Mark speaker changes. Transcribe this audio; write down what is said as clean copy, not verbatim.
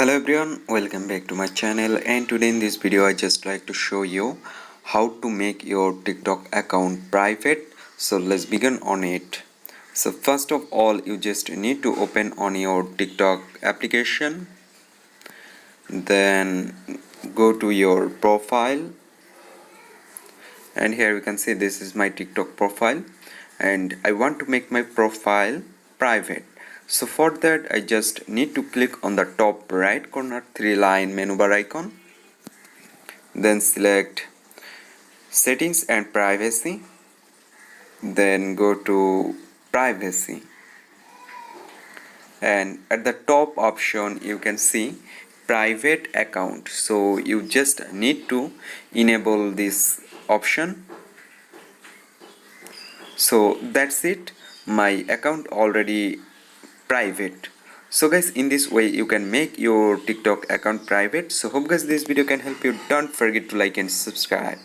Speaker 1: Hello everyone, welcome back to my channel, and today in this video I just like to show you how to make your TikTok account private. So let's begin on it. So first of all, you just need to open on your TikTok application, then go to your profile, and here we can see this is my TikTok profile, and I want to make my profile private. So for that I just need to click on the top right corner 3-line menu bar icon, then select settings and privacy, then go to privacy, and at the top option you can see private account. So you just need to enable this option. So that's it, my account already private. So guys, in this way you can make your TikTok account private. So hope guys this video can help you. Don't forget to like and subscribe.